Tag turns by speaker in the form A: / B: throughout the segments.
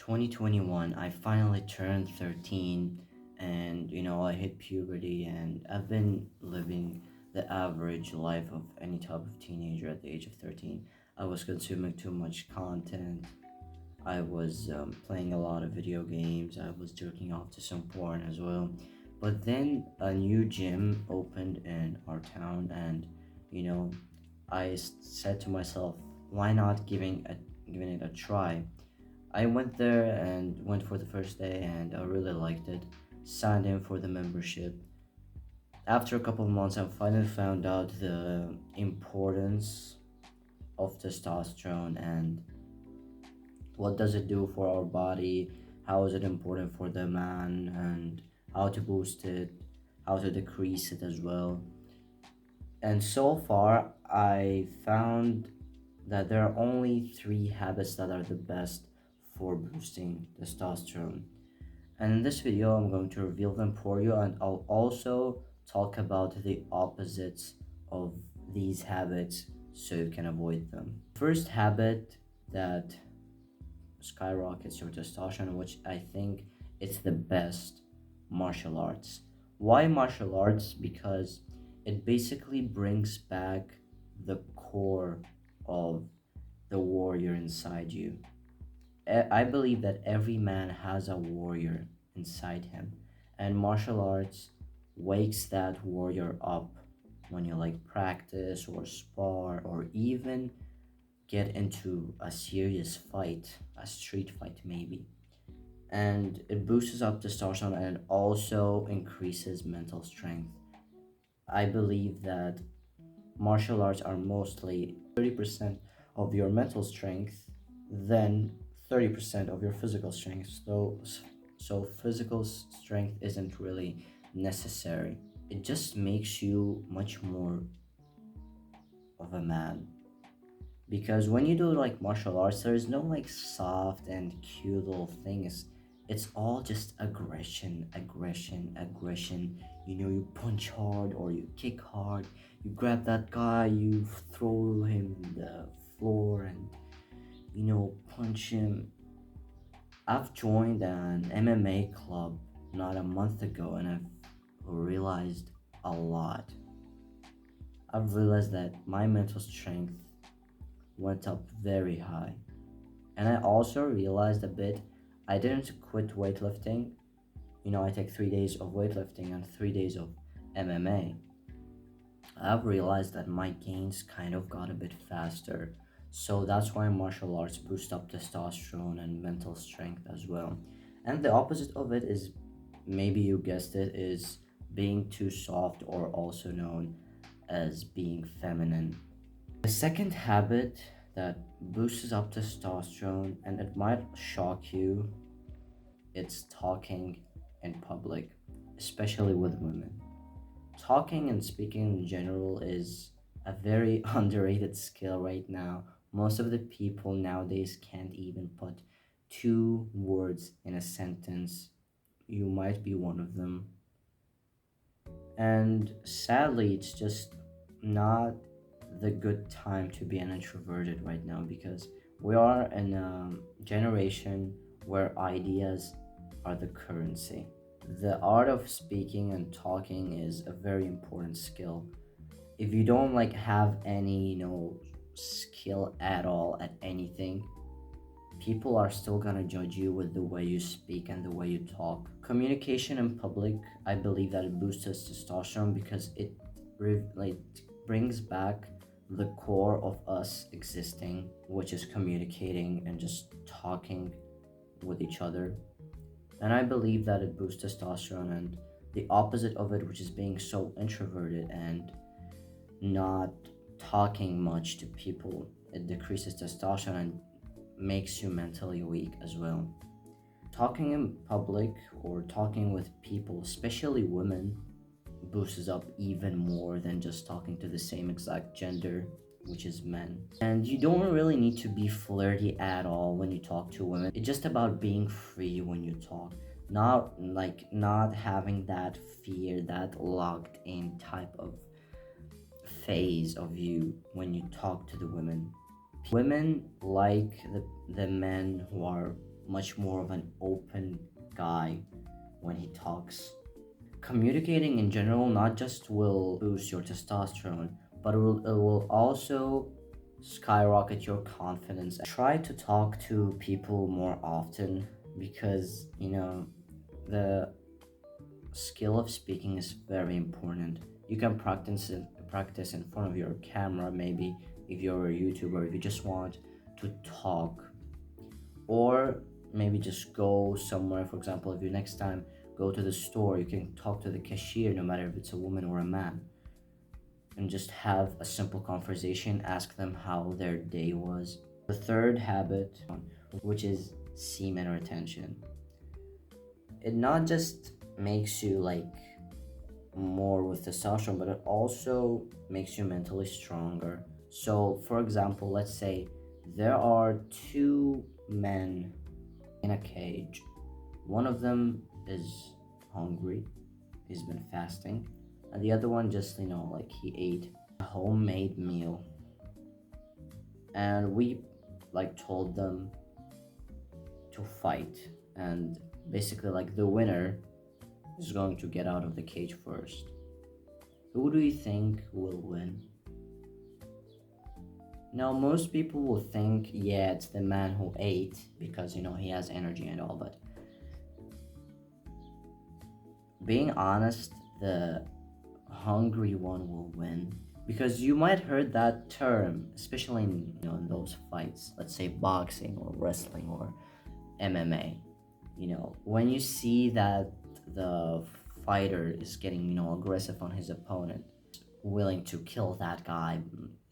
A: 2021, I finally turned 13 and I hit puberty and I've been living the average life of any type of teenager at the age of 13. I was consuming too much content. I was playing a lot of video games. I was jerking off to some porn as well. But then a new gym opened in our town and you know, said to myself, why not giving it a try? I went there and went for the first day and I really liked it. Signed in for the membership. After a couple of months, I finally found out the importance of testosterone and what does it do for our body, how is it important for the man, and how to boost it, how to decrease it as well. And so far, I found that there are only three habits that are the best for boosting testosterone. And in this video, I'm going to reveal them for you, and I'll also talk about the opposites of these habits so you can avoid them. First habit that skyrockets your testosterone, which I think it's the best, martial arts. Why martial arts? Because it basically brings back the core of the warrior inside you. I believe that every man has a warrior inside him, and martial arts wakes that warrior up when you like practice or spar or even get into a serious fight, a street fight maybe. And it boosts up testosterone and it also increases mental strength. I believe that martial arts are mostly 30% of your mental strength, then 30% of your physical strength. So physical strength isn't really necessary. It just makes you much more of a man. Because when you do like martial arts, there is no like soft and cute little things. It's all just aggression, aggression, aggression. You punch hard or you kick hard. You grab that guy, you throw him in the floor and punch him. I've joined an MMA club not a month ago and I've realized a lot. I've realized that my mental strength went up very high. And I also realized a bit I didn't quit weightlifting. I take 3 days of weightlifting and 3 days of MMA. I've realized that my gains kind of got a bit faster. So that's why martial arts boost up testosterone and mental strength as well. And the opposite of it is, maybe you guessed it, is being too soft, or also known as being feminine. The second habit that boosts up testosterone, and it might shock you, it's talking in public, especially with women. Talking and speaking in general is a very underrated skill right now. Most of the people nowadays can't even put two words in a sentence. You might be one of them. And sadly, it's just not the good time to be an introverted right now, because we are in a generation where ideas are the currency. The art of speaking and talking is a very important skill. If you don't like have any skill at all at anything, people are still gonna judge you with the way you speak and the way you talk. Communication in public, I believe that it boosts testosterone because it like brings back the core of us existing, which is communicating and just talking with each other. And I believe that it boosts testosterone, and the opposite of it, which is being so introverted and not talking much to people, it decreases testosterone and makes you mentally weak as well. Talking in public or talking with people, especially women, boosts up even more than just talking to the same exact gender, which is men. And you don't really need to be flirty at all when you talk to women. It's just about being free when you talk. Not having that fear, that locked in type of phase of you when you talk to the women. Women like the men who are much more of an open guy when he talks. Communicating in general not just will boost your testosterone, but it will also skyrocket your confidence. Try to talk to people more often because, the skill of speaking is very important. You can practice in front of your camera, maybe if you're a YouTuber, if you just want to talk, or maybe just go somewhere. For example, if you next time go to the store, you can talk to the cashier, no matter if it's a woman or a man, and just have a simple conversation. Ask them how their day was. The third habit, which is semen retention, it not just makes you like more with testosterone, but it also makes you mentally stronger. So, for example, let's say there are two men in a cage. One of them is hungry, he's been fasting, and the other one just, like he ate a homemade meal. And we like told them to fight, and basically, like, the winner is going to get out of the cage first. Who do you think will win? Now, most people will think, yeah, it's the man who ate because, he has energy and all, but being honest, the hungry one will win. Because you might heard that term, especially in those fights, let's say boxing or wrestling or MMA. When you see that the fighter is getting, aggressive on his opponent, willing to kill that guy,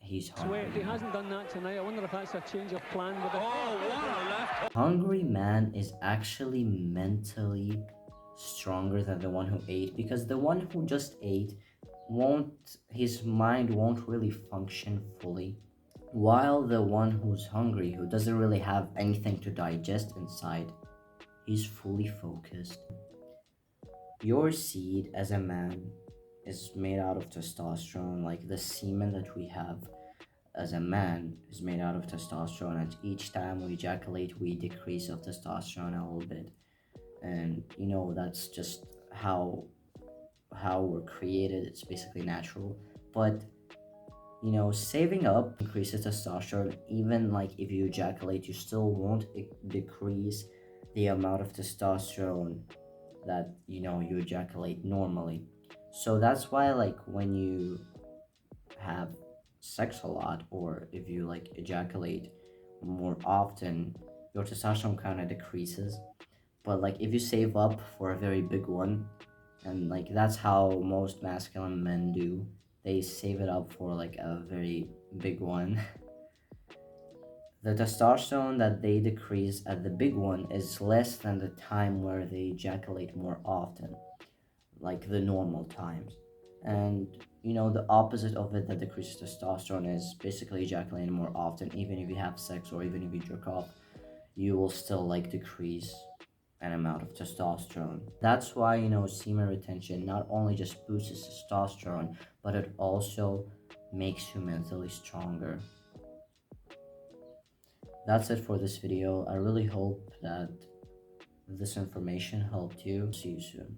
A: he's hungry.
B: Sweat, he hasn't done that tonight. I wonder if that's a change of plan with it.
C: Oh, what a left!
A: Hungry man is actually mentally stronger than the one who ate, because the one who just ate his mind won't really function fully, while the one who's hungry, who doesn't really have anything to digest inside, he's fully focused. Your seed as a man is made out of testosterone. Like, the semen that we have as a man is made out of testosterone, and each time we ejaculate we decrease of testosterone a little bit. And that's just how we're created. It's basically natural. But saving up increases testosterone. Even like if you ejaculate, you still won't decrease the amount of testosterone that you ejaculate normally. So that's why, like, when you have sex a lot, or if you like ejaculate more often, your testosterone kind of decreases. But like if you save up for a very big one, and like that's how most masculine men do, they save it up for like a very big one. The testosterone that they decrease at the big one is less than the time where they ejaculate more often, like the normal times. And the opposite of it that decreases testosterone is basically ejaculating more often. Even if you have sex or even if you jerk off, you will still like decrease an amount of testosterone. That's why semen retention not only just boosts testosterone, but it also makes you mentally stronger. That's it for this video. I really hope that this information helped you. See you soon.